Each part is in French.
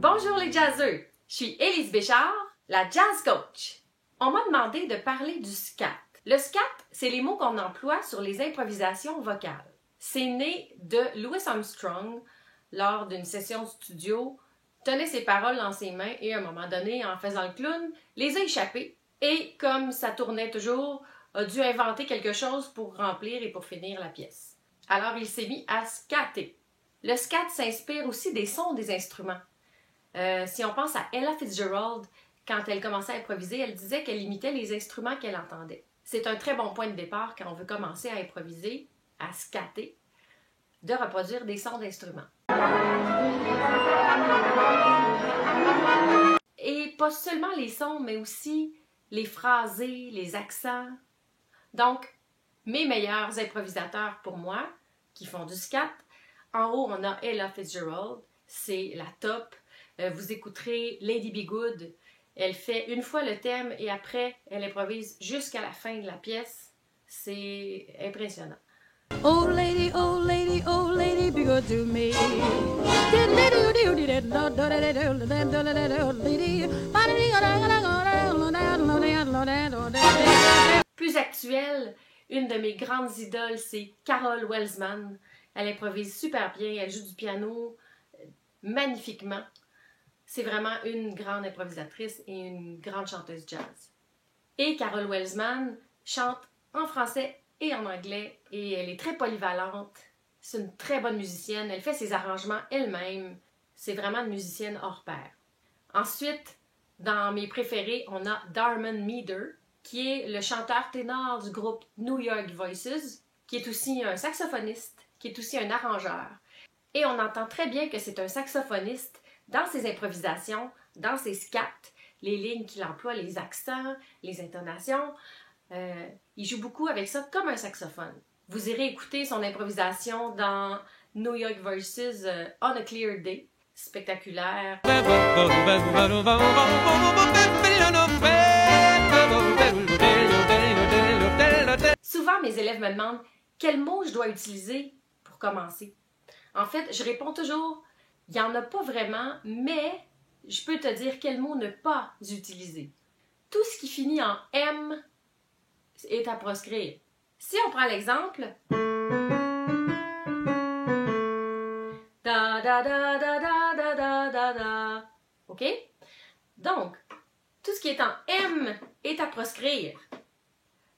Bonjour les jazzeux, je suis Élise Béchard, la Jazz Coach. On m'a demandé de parler du scat. Le scat, c'est les mots qu'on emploie sur les improvisations vocales. C'est né de Louis Armstrong lors d'une session studio, tenait ses paroles dans ses mains et à un moment donné, en faisant le clown, les a échappées et, comme ça tournait toujours, a dû inventer quelque chose pour remplir et pour finir la pièce. Alors il s'est mis à scatter. Le scat s'inspire aussi des sons des instruments. Si on pense à Ella Fitzgerald, quand elle commençait à improviser, elle disait qu'elle imitait les instruments qu'elle entendait. C'est un très bon point de départ quand on veut commencer à improviser, à scatter, de reproduire des sons d'instruments. Et pas seulement les sons, mais aussi les phrasés, les accents. Donc, mes meilleurs improvisateurs pour moi, qui font du scat, en haut, on a Ella Fitzgerald, c'est la top. Vous écouterez Lady Be Good. Elle fait une fois le thème et après, elle improvise jusqu'à la fin de la pièce. C'est impressionnant. Oh lady, be good to me. Plus actuelle, une de mes grandes idoles, c'est Carol Welsman. Elle improvise super bien, elle joue du piano magnifiquement. C'est vraiment une grande improvisatrice et une grande chanteuse jazz. Et Carol Welsman chante en français et en anglais et elle est très polyvalente. C'est une très bonne musicienne, elle fait ses arrangements elle-même. C'est vraiment une musicienne hors pair. Ensuite, dans mes préférés, on a Darman Meader, qui est le chanteur ténor du groupe New York Voices, qui est aussi un saxophoniste, qui est aussi un arrangeur. Et on entend très bien que c'est un saxophoniste dans ses improvisations, dans ses scats, les lignes qu'il emploie, les accents, les intonations. Il joue beaucoup avec ça comme un saxophone. Vous irez écouter son improvisation dans New York Voices On a Clear Day. Spectaculaire. Souvent, mes élèves me demandent quel mot je dois utiliser pour commencer. En fait, je réponds toujours, il n'y en a pas vraiment, mais je peux te dire quel mot ne pas utiliser. Tout ce qui finit en M est à proscrire. Si on prend l'exemple, da da da da da da da da da, ok? Donc, tout ce qui est en M est à proscrire.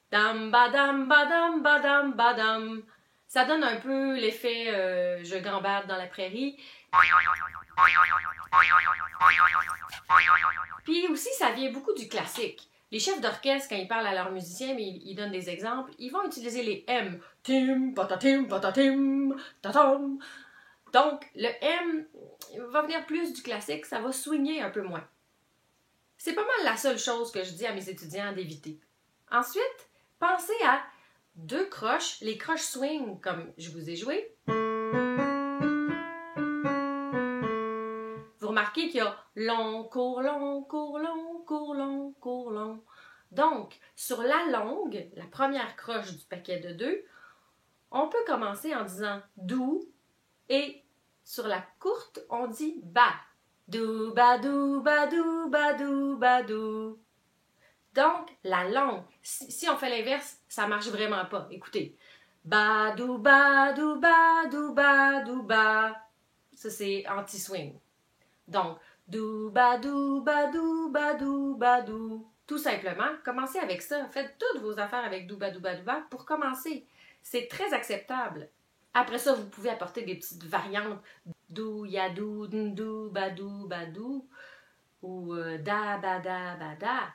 Dam badam badam badam badam. Ça donne un peu l'effet je gambade dans la prairie. Puis aussi, ça vient beaucoup du classique. Les chefs d'orchestre, quand ils parlent à leurs musiciens, mais ils donnent des exemples, ils vont utiliser les M. Tim, patatim, patatim, tatam. Donc, le M va venir plus du classique, ça va swinger un peu moins. C'est pas mal la seule chose que je dis à mes étudiants d'éviter. Ensuite, pensez à deux croches, les croches swing comme je vous ai joué. Vous remarquez qu'il y a long, court, long, court, long, court, long, court, long. Donc, sur la longue, la première croche du paquet de deux, on peut commencer en disant dou et sur la courte, on dit ba. Dou, ba, dou, ba, dou, ba, dou, ba, dou. Donc, la longue, si on fait l'inverse, ça marche vraiment pas. Écoutez. Ba, dou, ba, dou, ba, dou, ba, dou, ba. Ça, c'est anti-swing. Donc, dou, ba, dou, ba, dou, ba, dou, ba, dou. Tout simplement, commencez avec ça. Faites toutes vos affaires avec dou, ba, dou, ba, dou, ba pour commencer. C'est très acceptable. Après ça, vous pouvez apporter des petites variantes. Dou, ya, dou, dou, ba, dou, ou da, ba, da.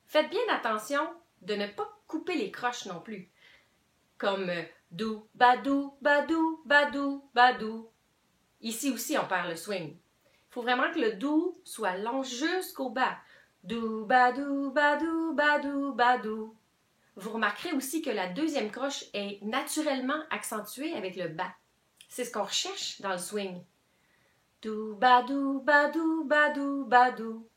Faites bien attention de ne pas couper les croches non plus. Comme dou, badou, badou, badou, badou. Ici aussi, on perd le swing. Il faut vraiment que le dou soit long jusqu'au bas. Dou, badou, badou, badou, badou. Vous remarquerez aussi que la deuxième croche est naturellement accentuée avec le bas. C'est ce qu'on recherche dans le swing. Dou, badou, badou, badou, badou.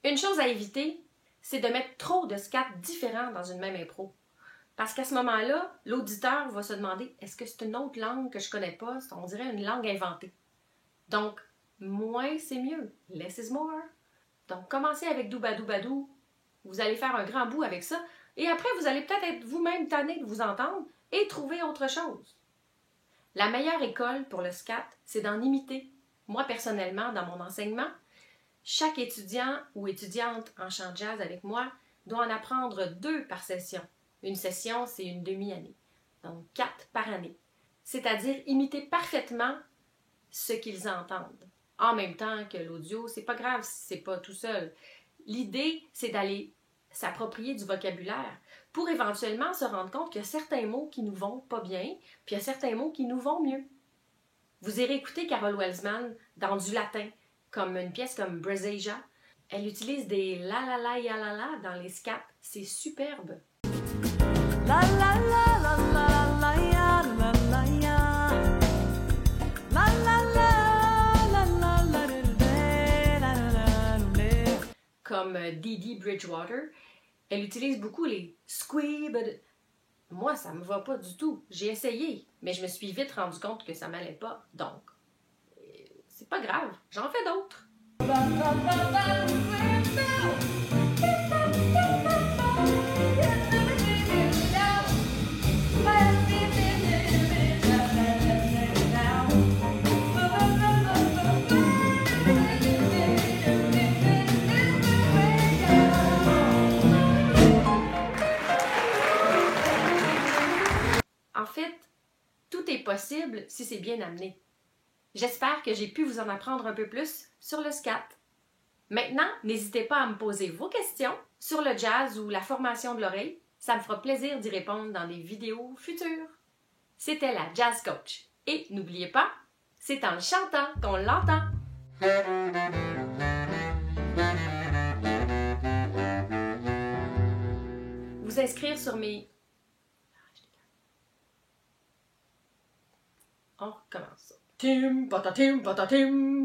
Une chose à éviter, c'est de mettre trop de scats différents dans une même impro. Parce qu'à ce moment-là, l'auditeur va se demander, est-ce que c'est une autre langue que je connais pas? On dirait une langue inventée. Donc, moins c'est mieux. Less is more. Donc, commencez avec Doubadou. Vous allez faire un grand bout avec ça. Et après, vous allez peut-être être vous-même tanné de vous entendre et trouver autre chose. La meilleure école pour le scat, c'est d'en imiter. Moi, personnellement, dans mon enseignement, chaque étudiant ou étudiante en chant de jazz avec moi doit en apprendre 2 par session. Une session, c'est une demi-année. Donc, 4 par année. C'est-à-dire imiter parfaitement ce qu'ils entendent. En même temps que l'audio, c'est pas grave si c'est pas tout seul. L'idée, c'est d'aller s'approprier du vocabulaire pour éventuellement se rendre compte qu'il y a certains mots qui nous vont pas bien, puis il y a certains mots qui nous vont mieux. Vous irez écouter Carol Welsman dans du latin, comme une pièce comme Brazasia. Elle utilise des la ya la dans les scats. C'est superbe. La la la la la la ya la la ya. La la la la la la la. Comme Dee Bridgewater, elle utilise beaucoup les squeeb. Moi, ça me va pas du tout. J'ai essayé, mais je me suis vite rendu compte que ça m'allait pas. Donc, c'est pas grave, j'en fais d'autres. En fait, tout est possible si c'est bien amené. J'espère que j'ai pu vous en apprendre un peu plus sur le scat. Maintenant, n'hésitez pas à me poser vos questions sur le jazz ou la formation de l'oreille. Ça me fera plaisir d'y répondre dans des vidéos futures. C'était la Jazz Coach. Et n'oubliez pas, c'est en le chantant qu'on l'entend. Vous inscrire sur mes... On recommence ça. Tim, patatim, patatim.